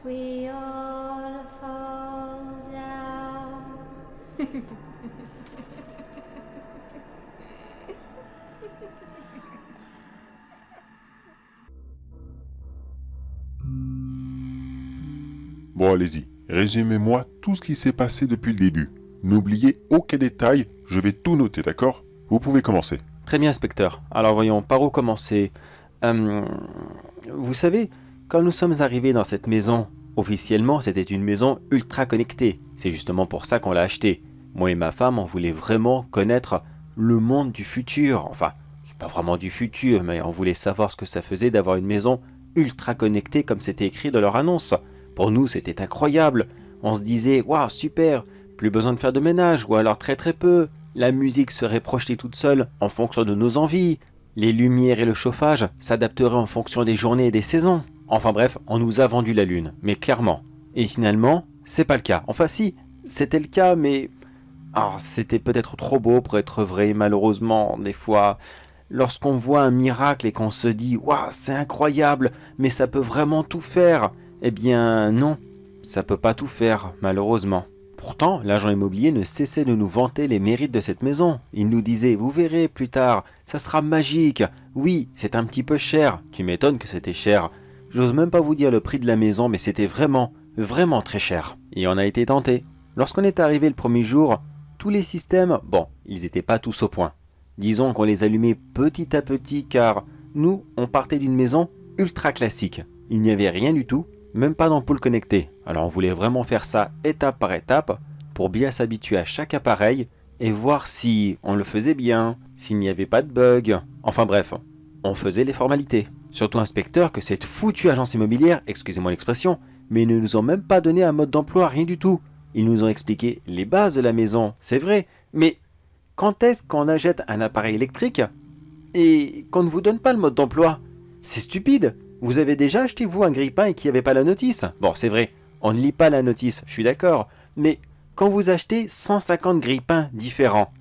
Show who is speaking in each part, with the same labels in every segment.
Speaker 1: we all fall down.
Speaker 2: Bon, allez-y, résumez-moi tout ce qui s'est passé depuis le début. N'oubliez aucun détail, je vais tout noter, d'accord? Vous pouvez commencer.
Speaker 3: Très bien, inspecteur. Alors voyons, par où commencer? Vous savez, quand nous sommes arrivés dans cette maison, officiellement c'était une maison ultra connectée. C'est justement pour ça qu'on l'a achetée. Moi et ma femme, on voulait vraiment connaître le monde du futur. Enfin, c'est pas vraiment du futur, mais on voulait savoir ce que ça faisait d'avoir une maison ultra connectée comme c'était écrit dans leur annonce. Pour nous, c'était incroyable. On se disait, waouh, super, plus besoin de faire de ménage, ou alors très très peu. La musique serait projetée toute seule en fonction de nos envies. Les lumières et le chauffage s'adapteraient en fonction des journées et des saisons. Enfin bref, on nous a vendu la lune, mais clairement. Et finalement, c'est pas le cas. Enfin si, c'était le cas, mais... Alors, c'était peut-être trop beau pour être vrai, malheureusement, des fois... Lorsqu'on voit un miracle et qu'on se dit « Waouh, c'est incroyable, mais ça peut vraiment tout faire !» Eh bien non, ça peut pas tout faire, malheureusement. Pourtant, l'agent immobilier ne cessait de nous vanter les mérites de cette maison. Il nous disait, vous verrez plus tard, ça sera magique. Oui, c'est un petit peu cher. Tu m'étonnes que c'était cher. J'ose même pas vous dire le prix de la maison, mais c'était vraiment, vraiment très cher. Et on a été tenté. Lorsqu'on est arrivé le premier jour, tous les systèmes, bon, ils étaient pas tous au point. Disons qu'on les allumait petit à petit car nous, on partait d'une maison ultra classique. Il n'y avait rien du tout. Même pas d'ampoule connectée. Alors on voulait vraiment faire ça étape par étape pour bien s'habituer à chaque appareil et voir si on le faisait bien, s'il n'y avait pas de bug. Enfin bref, on faisait les formalités. Surtout inspecteur que cette foutue agence immobilière, excusez-moi l'expression, mais ils ne nous ont même pas donné un mode d'emploi, rien du tout. Ils nous ont expliqué les bases de la maison, c'est vrai, mais quand est-ce qu'on achète un appareil électrique et qu'on ne vous donne pas le mode d'emploi? C'est stupide. Vous avez déjà acheté vous un grille-pain et qu'il n'y avait pas la notice? Bon, c'est vrai, on ne lit pas la notice, je suis d'accord. Mais quand vous achetez 150 grille-pains différents,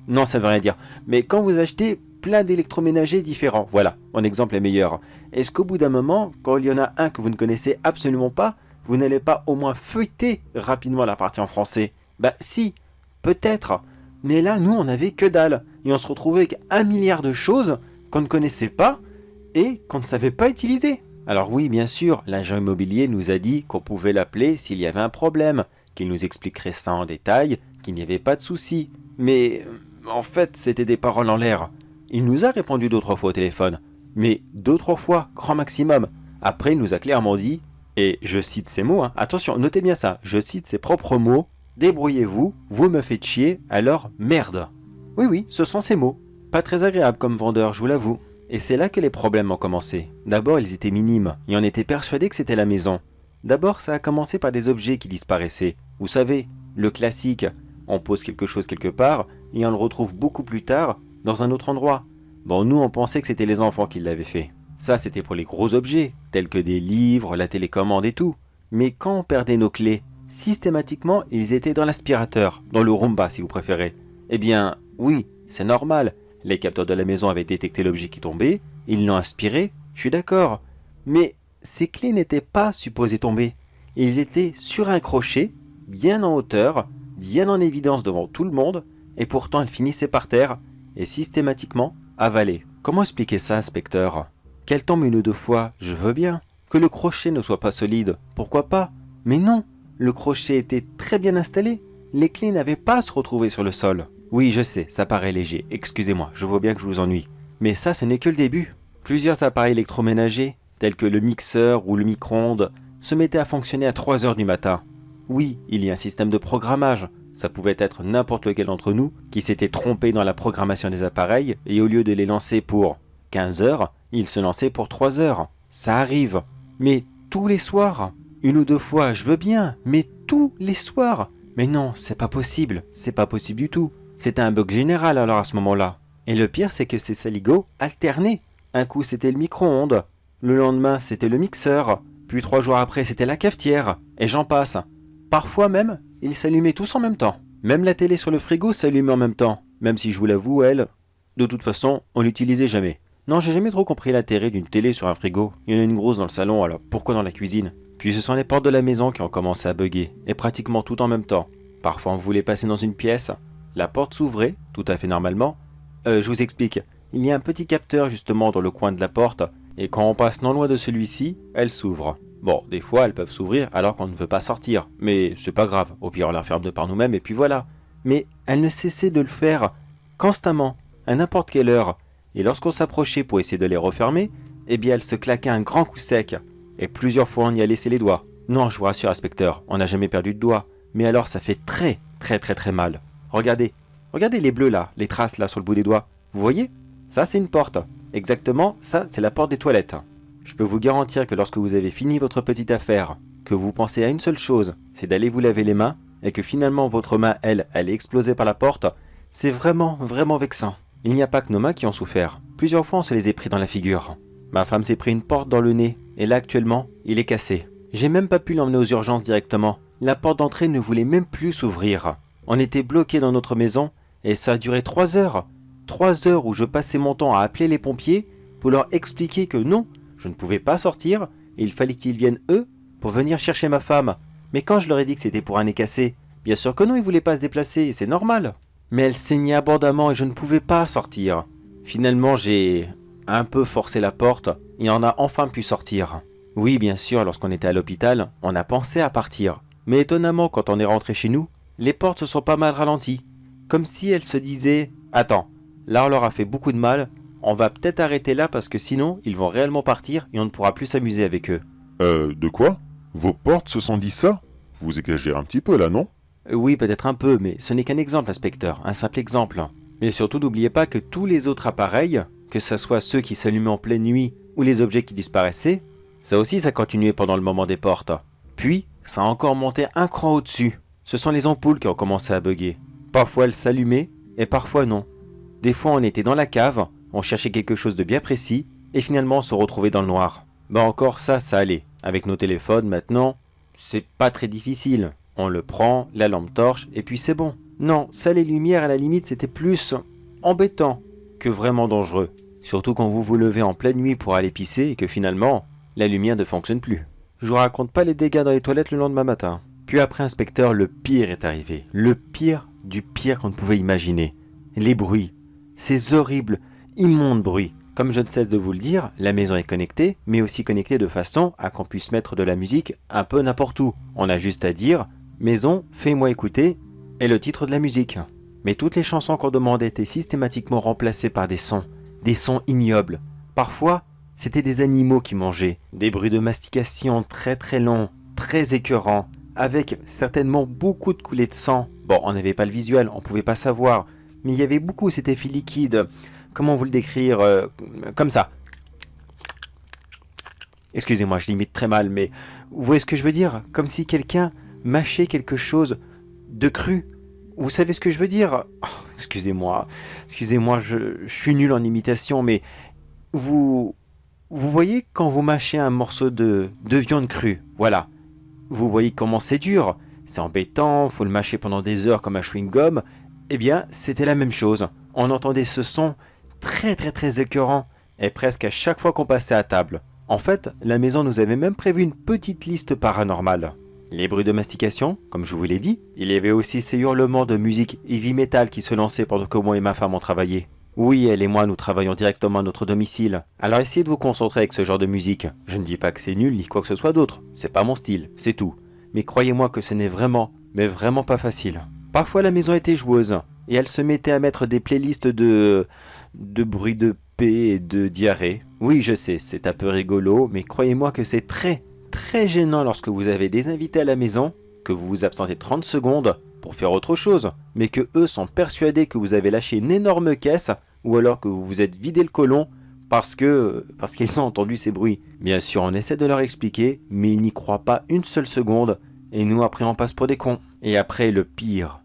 Speaker 3: non, ça veut rien dire, mais quand vous achetez plein d'électroménagers différents, voilà, mon exemple est meilleur. Est-ce qu'au bout d'un moment, quand il y en a un que vous ne connaissez absolument pas, vous n'allez pas au moins feuilleter rapidement la partie en français? Bah si, peut-être. Mais là, nous, on n'avait que dalle. Et on se retrouvait avec 1 milliard de choses qu'on ne connaissait pas et qu'on ne savait pas utiliser. Alors oui, bien sûr, l'agent immobilier nous a dit qu'on pouvait l'appeler s'il y avait un problème, qu'il nous expliquerait ça en détail, qu'il n'y avait pas de souci. Mais en fait, c'était des paroles en l'air. Il nous a répondu 2 ou 3 fois au téléphone, mais 2 ou 3 fois, grand maximum. Après, il nous a clairement dit, et je cite ses mots, hein, attention, notez bien ça, je cite ses propres mots, « Débrouillez-vous, vous me faites chier, alors merde !» Oui, oui, ce sont ses mots. Pas très agréable comme vendeur, je vous l'avoue. Et c'est là que les problèmes ont commencé. D'abord, ils étaient minimes, et on était persuadé que c'était la maison. D'abord, ça a commencé par des objets qui disparaissaient. Vous savez, le classique, on pose quelque chose quelque part, et on le retrouve beaucoup plus tard, dans un autre endroit. Bon, nous, on pensait que c'était les enfants qui l'avaient fait. Ça, c'était pour les gros objets, tels que des livres, la télécommande et tout. Mais quand on perdait nos clés, systématiquement, ils étaient dans l'aspirateur, dans le Roomba si vous préférez. Eh bien, oui, c'est normal. Les capteurs de la maison avaient détecté l'objet qui tombait, ils l'ont aspiré, je suis d'accord. Mais ces clés n'étaient pas supposées tomber. Ils étaient sur un crochet, bien en hauteur, bien en évidence devant tout le monde, et pourtant elles finissaient par terre, et systématiquement avalées. Comment expliquer ça, inspecteur? Qu'elle tombe 1 ou 2 fois, je veux bien. Que le crochet ne soit pas solide, pourquoi pas? Mais non, le crochet était très bien installé. Les clés n'avaient pas à se retrouver sur le sol. Oui, je sais, ça paraît léger, excusez-moi, je vois bien que je vous ennuie. Mais ça, ce n'est que le début. Plusieurs appareils électroménagers, tels que le mixeur ou le micro-ondes, se mettaient à fonctionner à 3 heures du matin. Oui, il y a un système de programmage. Ça pouvait être n'importe lequel d'entre nous qui s'était trompé dans la programmation des appareils et au lieu de les lancer pour 15 heures, il se lançait pour 3 heures. Ça arrive. Mais tous les soirs, 1 ou 2 fois, je veux bien, mais tous les soirs. Mais non, c'est pas possible du tout. C'était un bug général alors à ce moment-là. Et le pire, c'est que ces saligots alternaient. Un coup, c'était le micro-ondes. Le lendemain, c'était le mixeur. Puis 3 jours après, c'était la cafetière. Et j'en passe. Parfois même, ils s'allumaient tous en même temps. Même la télé sur le frigo s'allumait en même temps. Même si je vous l'avoue, elle, de toute façon, on l'utilisait jamais. Non, j'ai jamais trop compris l'intérêt d'une télé sur un frigo. Il y en a une grosse dans le salon, alors pourquoi dans la cuisine? Puis ce sont les portes de la maison qui ont commencé à bugger, et pratiquement tout en même temps. Parfois on voulait passer dans une pièce, la porte s'ouvrait, tout à fait normalement. Je vous explique, il y a un petit capteur justement dans le coin de la porte, et quand on passe non loin de celui-ci, elle s'ouvre. Bon, des fois elles peuvent s'ouvrir alors qu'on ne veut pas sortir, mais c'est pas grave, au pire on la ferme de par nous-mêmes et puis voilà. Mais elle ne cessait de le faire constamment, à n'importe quelle heure, et lorsqu'on s'approchait pour essayer de les refermer, eh bien elle se claquait un grand coup sec, et plusieurs fois on y a laissé les doigts. Non, je vous rassure inspecteur, on n'a jamais perdu de doigts, mais alors ça fait très mal. Regardez les bleus là, les traces là sur le bout des doigts, vous voyez? Ça c'est une porte, exactement, ça c'est la porte des toilettes. Je peux vous garantir que lorsque vous avez fini votre petite affaire, que vous pensez à une seule chose, c'est d'aller vous laver les mains, et que finalement votre main, elle est explosée par la porte, c'est vraiment vexant. Il n'y a pas que nos mains qui ont souffert. Plusieurs fois on se les est pris dans la figure. Ma femme s'est pris une porte dans le nez, et là actuellement, il est cassé. J'ai même pas pu l'emmener aux urgences directement. La porte d'entrée ne voulait même plus s'ouvrir. On était bloqués dans notre maison, et ça a duré 3 heures. 3 heures où je passais mon temps à appeler les pompiers pour leur expliquer que non, je ne pouvais pas sortir, et il fallait qu'ils viennent eux pour venir chercher ma femme. Mais quand je leur ai dit que c'était pour un nez cassé, bien sûr que non, ils voulaient pas se déplacer, et c'est normal. Mais elle saignait abondamment et je ne pouvais pas sortir. Finalement, j'ai un peu forcé la porte et on a enfin pu sortir. Oui, bien sûr, lorsqu'on était à l'hôpital, on a pensé à partir. Mais étonnamment, quand on est rentré chez nous, les portes se sont pas mal ralenties. Comme si elles se disaient « Attends, là on leur a fait beaucoup de mal, on va peut-être arrêter là parce que sinon, ils vont réellement partir et on ne pourra plus s'amuser avec eux. »
Speaker 2: De quoi? Vos portes se sont dit ça? Vous exagérez un petit peu là, non?
Speaker 3: Oui, peut-être un peu, mais ce n'est qu'un exemple, inspecteur, un simple exemple. Mais surtout, n'oubliez pas que tous les autres appareils, que ce soit ceux qui s'allumaient en pleine nuit ou les objets qui disparaissaient, ça aussi, ça continuait pendant le moment des portes. Puis, ça a encore monté un cran au-dessus. Ce sont les ampoules qui ont commencé à bugger. Parfois, elles s'allumaient, et parfois non. Des fois, on était dans la cave, on cherchait quelque chose de bien précis, et finalement, on se retrouvait dans le noir. Bah encore ça allait. Avec nos téléphones, maintenant, c'est pas très difficile. On le prend, la lampe torche, et puis c'est bon. Non, ça les lumières à la limite c'était plus embêtant que vraiment dangereux. Surtout quand vous vous levez en pleine nuit pour aller pisser et que finalement, la lumière ne fonctionne plus. Je vous raconte pas les dégâts dans les toilettes le lendemain matin. Puis après inspecteur, le pire est arrivé. Le pire du pire qu'on ne pouvait imaginer. Les bruits. Ces horribles, immondes bruits. Comme je ne cesse de vous le dire, la maison est connectée, mais aussi connectée de façon à qu'on puisse mettre de la musique un peu n'importe où. On a juste à dire « Maison, fais-moi écouter » et le titre de la musique. Mais toutes les chansons qu'on demandait étaient systématiquement remplacées par des sons ignobles. Parfois, c'était des animaux qui mangeaient, des bruits de mastication très longs, très écœurants, avec certainement beaucoup de coulées de sang. Bon, on n'avait pas le visuel, on pouvait pas savoir, mais il y avait beaucoup cet effet liquide. Comment vous le décrire comme ça. Excusez-moi, je l'imite très mal, mais vous voyez ce que je veux dire? Comme si quelqu'un mâchait quelque chose de cru. Vous savez ce que je veux dire? Oh, excusez-moi, je suis nul en imitation, mais vous voyez quand vous mâchez un morceau de viande crue, voilà. Vous voyez comment c'est dur, c'est embêtant, faut le mâcher pendant des heures comme un chewing-gum. Eh bien, c'était la même chose. On entendait ce son très écœurant, et presque à chaque fois qu'on passait à table. En fait, la maison nous avait même prévu une petite liste paranormale. Les bruits de mastication, comme je vous l'ai dit, il y avait aussi ces hurlements de musique heavy metal qui se lançaient pendant que moi et ma femme ont travaillé. Oui, elle et moi nous travaillons directement à notre domicile, alors essayez de vous concentrer avec ce genre de musique. Je ne dis pas que c'est nul ni quoi que ce soit d'autre, c'est pas mon style, c'est tout. Mais croyez-moi que ce n'est vraiment, mais vraiment pas facile. Parfois la maison était joueuse, et elle se mettait à mettre des playlists de bruits de paix et de diarrhée. Oui, je sais, c'est un peu rigolo, mais croyez-moi que c'est très gênant lorsque vous avez des invités à la maison, que vous vous absentez 30 secondes pour faire autre chose, mais que eux sont persuadés que vous avez lâché une énorme caisse, ou alors que vous vous êtes vidé le côlon parce qu'ils ont entendu ces bruits. Bien sûr, on essaie de leur expliquer, mais ils n'y croient pas une seule seconde, et nous après on passe pour des cons. Et après le pire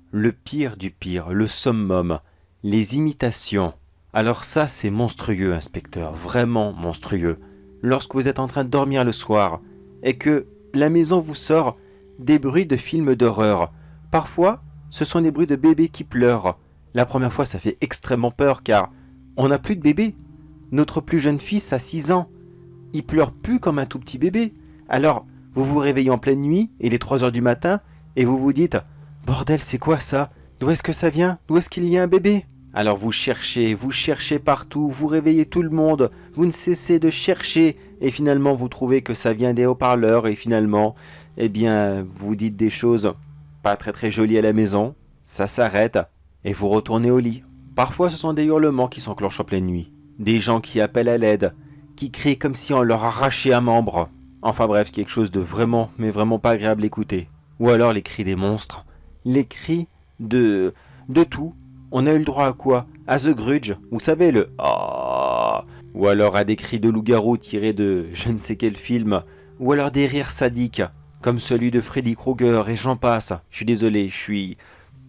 Speaker 3: du pire, le summum, les imitations. Alors ça c'est monstrueux, inspecteur, vraiment monstrueux. Lorsque vous êtes en train de dormir le soir, et que la maison vous sort des bruits de films d'horreur. Parfois, ce sont des bruits de bébés qui pleurent. La première fois, ça fait extrêmement peur car on n'a plus de bébés. Notre plus jeune fils a 6 ans. Il pleure plus comme un tout petit bébé. Alors, vous vous réveillez en pleine nuit, il est 3 heures du matin, et vous vous dites « Bordel, c'est quoi ça? D'où est-ce que ça vient? D'où est-ce qu'il y a un bébé ?» Alors vous cherchez partout, vous réveillez tout le monde, vous ne cessez de chercher, et finalement vous trouvez que ça vient des haut-parleurs, et finalement, eh bien, vous dites des choses pas très très jolies à la maison, ça s'arrête, et vous retournez au lit. Parfois ce sont des hurlements qui s'enclenchent en pleine nuit, des gens qui appellent à l'aide, qui crient comme si on leur arrachait un membre. Enfin bref, quelque chose de vraiment, mais vraiment pas agréable à écouter. Ou alors les cris des monstres, les cris de tout. On a eu le droit à quoi? À The Grudge, vous savez, le ah, ou alors à des cris de loup-garou tirés de je ne sais quel film, ou alors des rires sadiques, comme celui de Freddy Krueger et j'en passe. Je suis désolé, je suis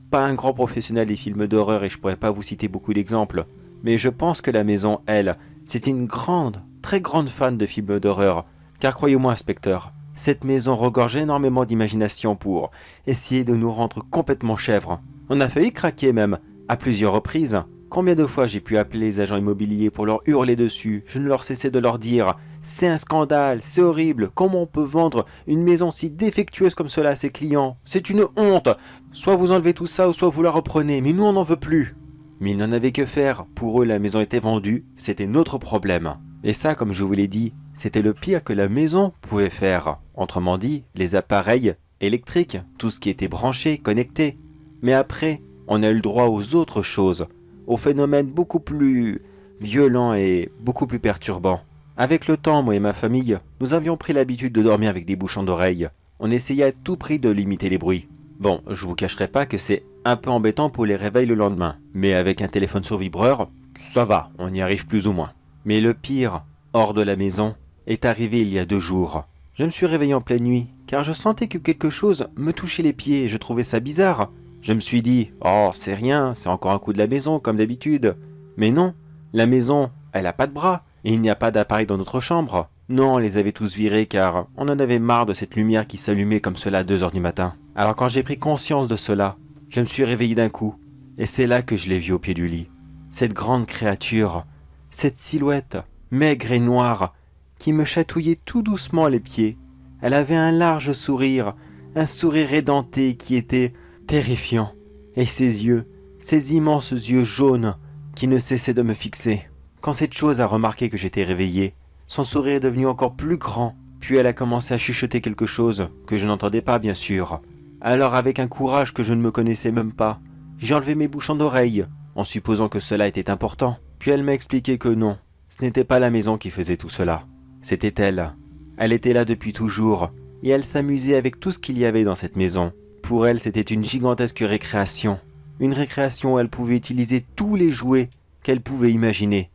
Speaker 3: pas un grand professionnel des films d'horreur et je pourrais pas vous citer beaucoup d'exemples, mais je pense que la maison, elle, c'est une grande, très grande fan de films d'horreur, car croyez-moi, inspecteur, cette maison regorge énormément d'imagination pour essayer de nous rendre complètement chèvres. On a failli craquer même, à plusieurs reprises. Combien de fois j'ai pu appeler les agents immobiliers pour leur hurler dessus, je ne leur cessais de leur dire « C'est un scandale, c'est horrible, comment on peut vendre une maison si défectueuse comme cela à ses clients? C'est une honte! Soit vous enlevez tout ça ou soit vous la reprenez, mais nous on n'en veut plus !» Mais ils n'en avaient que faire, pour eux la maison était vendue, c'était notre problème. Et ça, comme je vous l'ai dit, c'était le pire que la maison pouvait faire. Autrement dit, les appareils électriques, tout ce qui était branché, connecté. Mais après, on a eu le droit aux autres choses, aux phénomènes beaucoup plus violents et beaucoup plus perturbants. Avec le temps, moi et ma famille, nous avions pris l'habitude de dormir avec des bouchons d'oreilles. On essayait à tout prix de limiter les bruits. Bon, je vous cacherai pas que c'est un peu embêtant pour les réveils le lendemain. Mais avec un téléphone sur vibreur, ça va, on y arrive plus ou moins. Mais le pire, hors de la maison, est arrivé il y a 2 jours. Je me suis réveillé en pleine nuit, car je sentais que quelque chose me touchait les pieds et je trouvais ça bizarre. Je me suis dit, oh c'est rien, c'est encore un coup de la maison comme d'habitude. Mais non, la maison, elle a pas de bras, et il n'y a pas d'appareil dans notre chambre. Non, on les avait tous virés car on en avait marre de cette lumière qui s'allumait comme cela à 2 heures du matin. Alors quand j'ai pris conscience de cela, je me suis réveillé d'un coup, et c'est là que je l'ai vue au pied du lit. Cette grande créature, cette silhouette, maigre et noire, qui me chatouillait tout doucement les pieds. Elle avait un large sourire, un sourire édenté qui était terrifiant, et ses yeux, ces immenses yeux jaunes qui ne cessaient de me fixer. Quand cette chose a remarqué que j'étais réveillé, son sourire est devenu encore plus grand, puis elle a commencé à chuchoter quelque chose que je n'entendais pas bien sûr. Alors avec un courage que je ne me connaissais même pas, j'ai enlevé mes bouchons d'oreilles, en supposant que cela était important. Puis elle m'a expliqué que non, ce n'était pas la maison qui faisait tout cela, c'était elle. Elle était là depuis toujours, et elle s'amusait avec tout ce qu'il y avait dans cette maison. Pour elle, c'était une gigantesque récréation. Une récréation où elle pouvait utiliser tous les jouets qu'elle pouvait imaginer.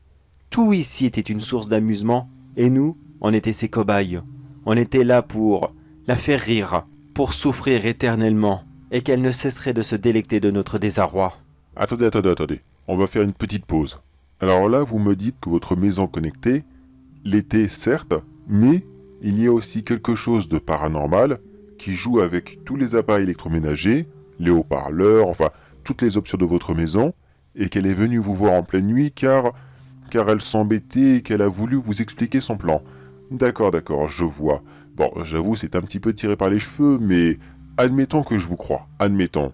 Speaker 3: Tout ici était une source d'amusement, et nous, on était ses cobayes. On était là pour la faire rire, pour souffrir éternellement, et qu'elle ne cesserait de se délecter de notre désarroi.
Speaker 2: Attendez. On va faire une petite pause. Alors là, vous me dites que votre maison connectée, l'était certes, mais il y a aussi quelque chose de paranormal qui joue avec tous les appareils électroménagers, les haut-parleurs, enfin, toutes les options de votre maison, et qu'elle est venue vous voir en pleine nuit car elle s'embêtait et qu'elle a voulu vous expliquer son plan. D'accord, je vois. Bon, j'avoue, c'est un petit peu tiré par les cheveux, mais admettons que je vous crois, admettons.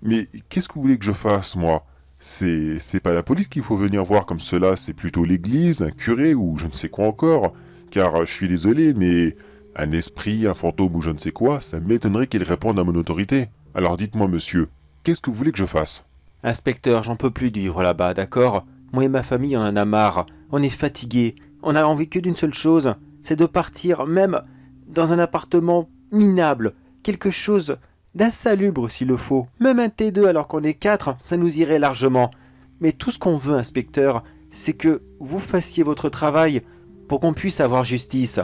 Speaker 2: Mais qu'est-ce que vous voulez que je fasse, moi? C'est pas la police qu'il faut venir voir comme cela, c'est plutôt l'église, un curé ou je ne sais quoi encore. Car je suis désolé, mais un esprit, un fantôme ou je ne sais quoi, ça m'étonnerait qu'il réponde à mon autorité. Alors dites-moi, monsieur, qu'est-ce que vous voulez que je fasse?
Speaker 3: Inspecteur, j'en peux plus de vivre là-bas, d'accord? Moi et ma famille, on en a marre. On est fatigués. On a envie que d'une seule chose, c'est de partir, même dans un appartement minable. Quelque chose d'insalubre s'il le faut. Même un T2 alors qu'on est 4, ça nous irait largement. Mais tout ce qu'on veut, inspecteur, c'est que vous fassiez votre travail pour qu'on puisse avoir justice.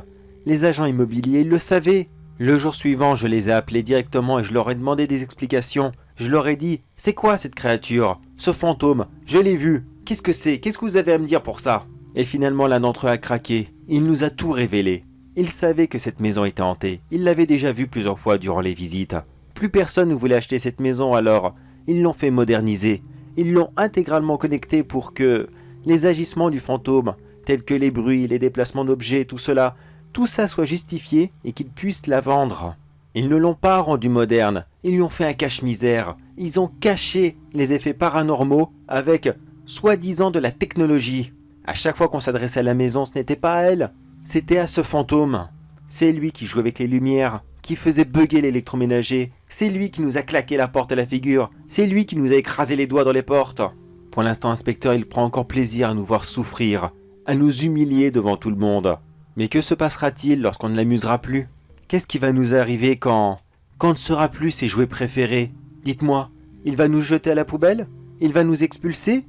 Speaker 3: Les agents immobiliers, ils le savaient. Le jour suivant, je les ai appelés directement et je leur ai demandé des explications. Je leur ai dit, c'est quoi cette créature? Ce fantôme? Je l'ai vu. Qu'est-ce que c'est? Qu'est-ce que vous avez à me dire pour ça? Et finalement, l'un d'entre eux a craqué. Il nous a tout révélé. Il savait que cette maison était hantée. Il l'avait déjà vue plusieurs fois durant les visites. Plus personne ne voulait acheter cette maison alors. Ils l'ont fait moderniser. Ils l'ont intégralement connectée pour que les agissements du fantôme, tels que les bruits, les déplacements d'objets, tout cela, tout ça soit justifié et qu'ils puissent la vendre. Ils ne l'ont pas rendu moderne, ils lui ont fait un cache-misère. Ils ont caché les effets paranormaux avec, soi-disant, de la technologie. À chaque fois qu'on s'adressait à la maison, ce n'était pas à elle, c'était à ce fantôme. C'est lui qui jouait avec les lumières, qui faisait bugger l'électroménager. C'est lui qui nous a claqué la porte à la figure. C'est lui qui nous a écrasé les doigts dans les portes. Pour l'instant, inspecteur, il prend encore plaisir à nous voir souffrir, à nous humilier devant tout le monde. Mais que se passera-t-il lorsqu'on ne l'amusera plus? Qu'est-ce qui va nous arriver quand ne sera plus ses jouets préférés? Dites-moi, il va nous jeter à la poubelle? Il va nous expulser?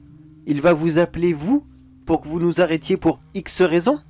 Speaker 3: Il va vous appeler, vous, pour que vous nous arrêtiez pour X raisons?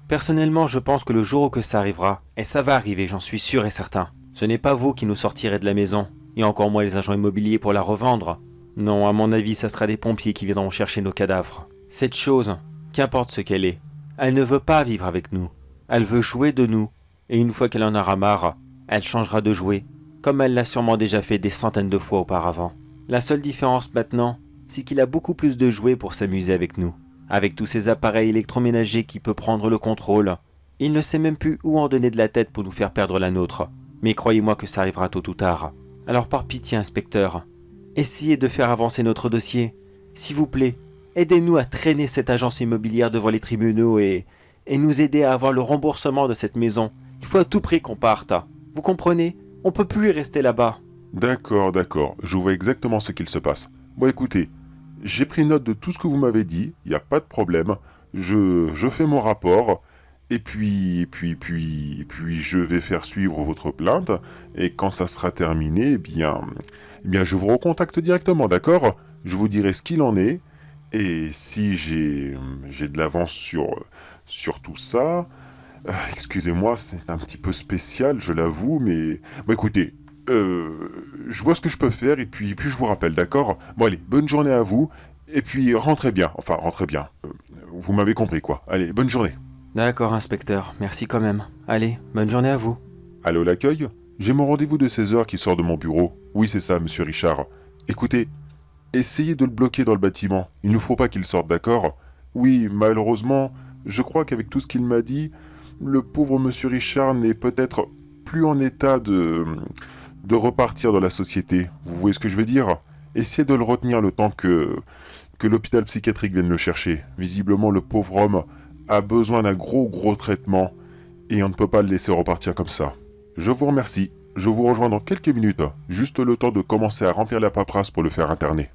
Speaker 3: Personnellement, je pense que le jour où que ça arrivera, et ça va arriver, j'en suis sûr et certain, ce n'est pas vous qui nous sortirez de la maison, et encore moins les agents immobiliers pour la revendre. Non, à mon avis, ça sera des pompiers qui viendront chercher nos cadavres. Cette chose, qu'importe ce qu'elle est, elle ne veut pas vivre avec nous. Elle veut jouer de nous. Et une fois qu'elle en aura marre, elle changera de jouet, comme elle l'a sûrement déjà fait des centaines de fois auparavant. La seule différence maintenant, c'est qu'il a beaucoup plus de jouets pour s'amuser avec nous. Avec tous ces appareils électroménagers qui peut prendre le contrôle. Il ne sait même plus où en donner de la tête pour nous faire perdre la nôtre. Mais croyez-moi que ça arrivera tôt ou tard. Alors par pitié, inspecteur, essayez de faire avancer notre dossier. S'il vous plaît, aidez-nous à traîner cette agence immobilière devant les tribunaux et nous aider à avoir le remboursement de cette maison. Il faut à tout prix qu'on parte. Vous comprenez? On peut plus y rester là-bas.
Speaker 2: D'accord, je vois exactement ce qu'il se passe. Bon, écoutez, j'ai pris note de tout ce que vous m'avez dit, il n'y a pas de problème. Je fais mon rapport, et puis je vais faire suivre votre plainte, et quand ça sera terminé, eh bien, je vous recontacte directement, d'accord? Je vous dirai ce qu'il en est, et si j'ai de l'avance sur tout ça. Excusez-moi, c'est un petit peu spécial, je l'avoue, mais... Bon, écoutez, je vois ce que je peux faire, et puis je vous rappelle, d'accord? Bon, allez, bonne journée à vous, et puis rentrez bien. Enfin, rentrez bien. Vous m'avez compris, quoi. Allez, bonne journée.
Speaker 3: D'accord, inspecteur, merci quand même. Allez, bonne journée à vous.
Speaker 2: Allô, l'accueil? J'ai mon rendez-vous de 16h qui sort de mon bureau. Oui, c'est ça, monsieur Richard. Écoutez, essayez de le bloquer dans le bâtiment. Il ne faut pas qu'il sorte, d'accord? Oui, malheureusement, je crois qu'avec tout ce qu'il m'a dit... Le pauvre monsieur Richard n'est peut-être plus en état de repartir dans la société. Vous voyez ce que je veux dire? Essayez de le retenir le temps que l'hôpital psychiatrique vienne le chercher. Visiblement, le pauvre homme a besoin d'un gros traitement et on ne peut pas le laisser repartir comme ça. Je vous remercie. Je vous rejoins dans quelques minutes. Juste le temps de commencer à remplir la paperasse pour le faire interner.